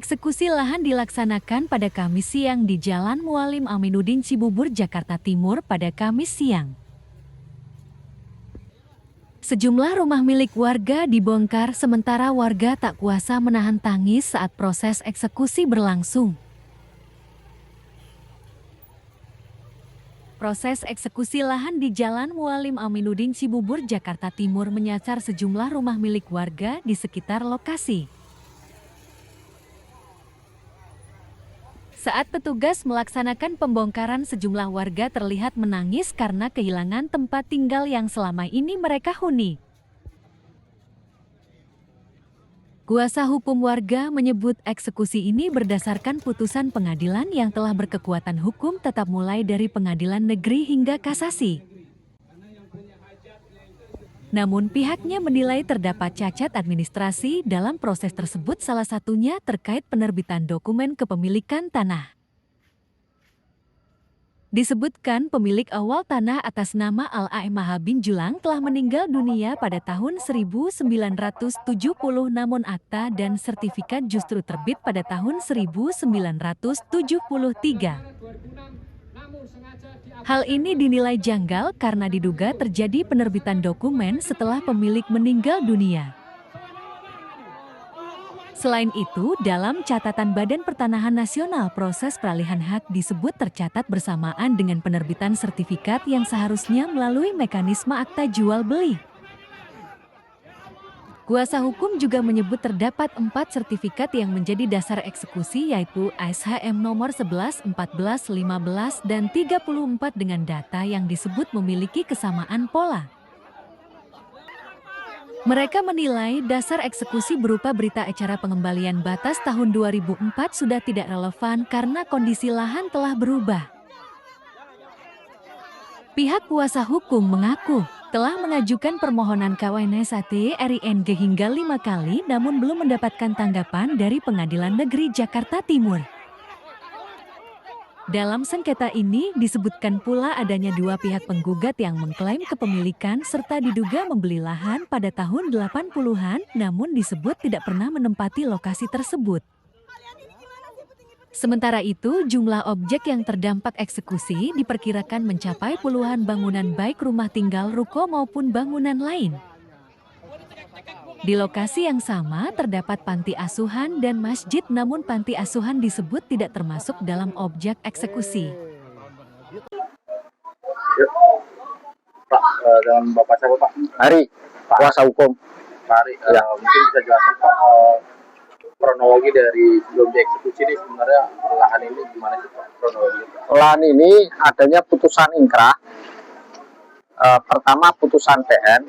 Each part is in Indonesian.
Eksekusi lahan dilaksanakan pada Kamis siang di Jalan Mualim Aminuddin Cibubur, Jakarta Timur pada Kamis siang. Sejumlah rumah milik warga dibongkar sementara warga tak kuasa menahan tangis saat proses eksekusi berlangsung. Proses eksekusi lahan di Jalan Mualim Aminuddin Cibubur, Jakarta Timur menyasar sejumlah rumah milik warga di sekitar lokasi. Saat petugas melaksanakan pembongkaran, sejumlah warga terlihat menangis karena kehilangan tempat tinggal yang selama ini mereka huni. Kuasa hukum warga menyebut eksekusi ini berdasarkan putusan pengadilan yang telah berkekuatan hukum tetap mulai dari pengadilan negeri hingga kasasi. Namun pihaknya menilai terdapat cacat administrasi dalam proses tersebut, salah satunya terkait penerbitan dokumen kepemilikan tanah. Disebutkan pemilik awal tanah atas nama Al-Aemaha bin Julang telah meninggal dunia pada tahun 1970, namun akta dan sertifikat justru terbit pada tahun 1973. Hal ini dinilai janggal karena diduga terjadi penerbitan dokumen setelah pemilik meninggal dunia. Selain itu, dalam catatan Badan Pertanahan Nasional, proses peralihan hak disebut tercatat bersamaan dengan penerbitan sertifikat yang seharusnya melalui mekanisme akta jual beli. Kuasa hukum juga menyebut terdapat 4 sertifikat yang menjadi dasar eksekusi, yaitu SHM nomor 11, 14, 15, dan 34 dengan data yang disebut memiliki kesamaan pola. Mereka menilai dasar eksekusi berupa berita acara pengembalian batas tahun 2004 sudah tidak relevan karena kondisi lahan telah berubah. Pihak kuasa hukum mengaku telah mengajukan permohonan KWN1 RING hingga 5 kali namun belum mendapatkan tanggapan dari Pengadilan Negeri Jakarta Timur. Dalam sengketa ini disebutkan pula adanya 2 pihak penggugat yang mengklaim kepemilikan serta diduga membeli lahan pada tahun 80-an namun disebut tidak pernah menempati lokasi tersebut. Sementara itu, jumlah objek yang terdampak eksekusi diperkirakan mencapai puluhan bangunan baik rumah tinggal, ruko maupun bangunan lain. Di lokasi yang sama terdapat panti asuhan dan masjid, namun panti asuhan disebut tidak termasuk dalam objek eksekusi. Pak, dengan Bapak siapa Pak? Hari, kuasa hukum. Pak Hari, mungkin bisa jelaskan Pak kronologi dari sebelum dieksekusi ini sebenarnya lahan ini gimana sih Pak kronologi? Lahan ini adanya putusan ingkrah. Pertama putusan PN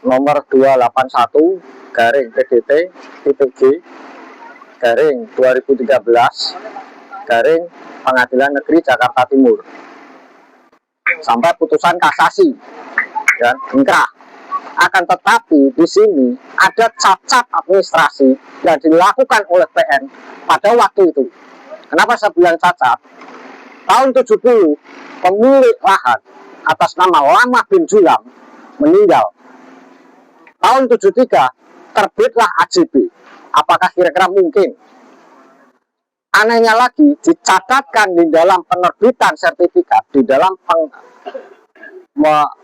nomor 281 garing PDT titik G garing 2013 garing Pengadilan Negeri Jakarta Timur sampai putusan kasasi dan ingkrah. Akan tetapi di sini ada cacat administrasi yang dilakukan oleh PN pada waktu itu. Kenapa saya bilang cacat? Tahun 70 pemilik lahan atas nama Lama bin Julang meninggal. Tahun 73 terbitlah AJB. Apakah kira-kira mungkin? Anehnya lagi dicatatkan di dalam penerbitan sertifikat, di dalam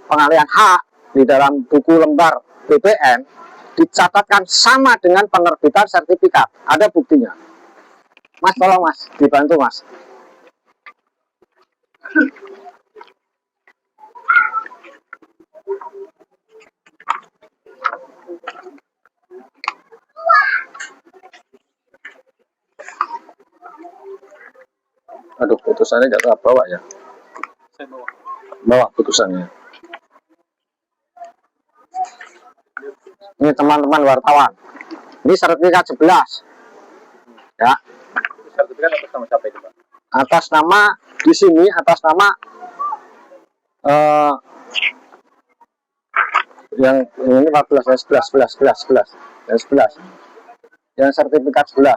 pengalihan hak, di dalam buku lembar BPN dicatatkan sama dengan penerbitan sertifikat. Ada buktinya. Mas, tolong Mas, dibantu Mas. Aduh, putusannya nggak tahu bawa ya. Saya bawa. Bawa putusannya. Ini teman-teman wartawan. Ini sertifikat 11. Ya. Sertifikat atas nama siapa itu Pak? Atas nama di sini atas nama yang ini 14 ya 11. Yang 11. Yang sertifikat 11.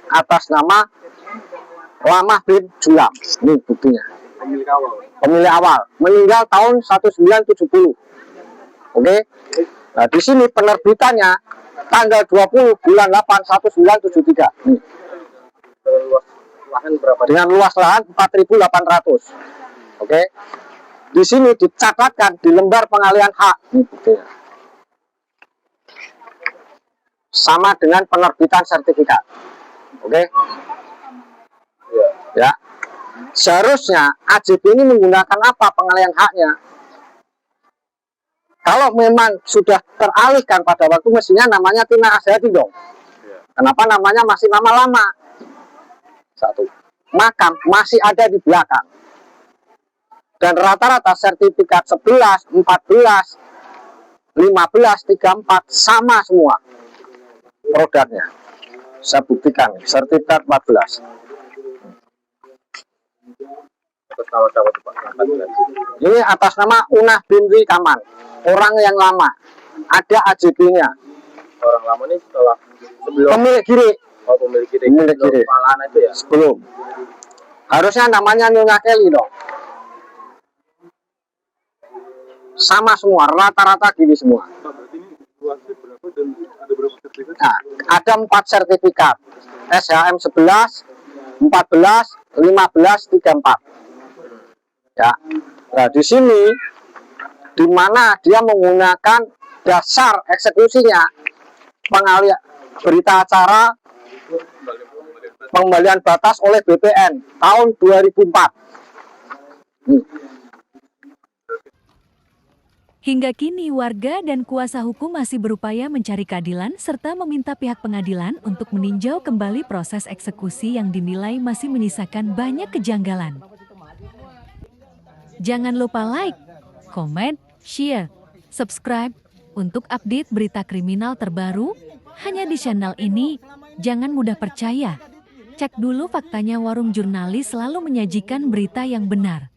Atas nama Lama bin Julang. Ini buktinya. Pemilik awal. Pemilik awal meninggal tahun 1970. Oke. Nah, di sini penerbitannya tanggal 20 bulan 8 1973. Nih. Dengan luas lahan berapa? Dengan luas lahan 4.800. Oke. Di sini dicatatkan di lembar pengalihan hak. Ini buktinya. Sama dengan penerbitan sertifikat. Oke. Iya. Ya. Seharusnya AJB ini menggunakan apa pengalihan haknya? Kalau memang sudah teralihkan pada waktu, mestinya namanya Tina Asyati dong. Kenapa namanya masih nama lama? Satu, makam masih ada di belakang. Dan rata-rata sertifikat 11, 14, 15, 34 sama semua produknya. Saya buktikan, sertifikat 14. Atas nama siapa tuh Pak? Ini atas nama Unah binti Kaman, orang yang lama. Ada AJB-nya. Orang lama nih setelah sebelum Pemilik kiri. oh pemilik kiri. Pemilik Sebelum kiri. Palahan itu ya. Sebelum. Harusnya namanya Nyonya Kelly dong. Sama semua, rata-rata gini semua. Nah, ada 4 sertifikat. SHM 11, 14, 15, 34. Ya. Nah, di sini di mana dia menggunakan dasar eksekusinya pengalihan berita acara pengembalian batas oleh BPN tahun 2004. Hingga kini warga dan kuasa hukum masih berupaya mencari keadilan serta meminta pihak pengadilan untuk meninjau kembali proses eksekusi yang dinilai masih menyisakan banyak kejanggalan. Jangan lupa like, komen, share, subscribe untuk update berita kriminal terbaru hanya di channel ini. Jangan mudah percaya. Cek dulu faktanya. Warung Jurnalis selalu menyajikan berita yang benar.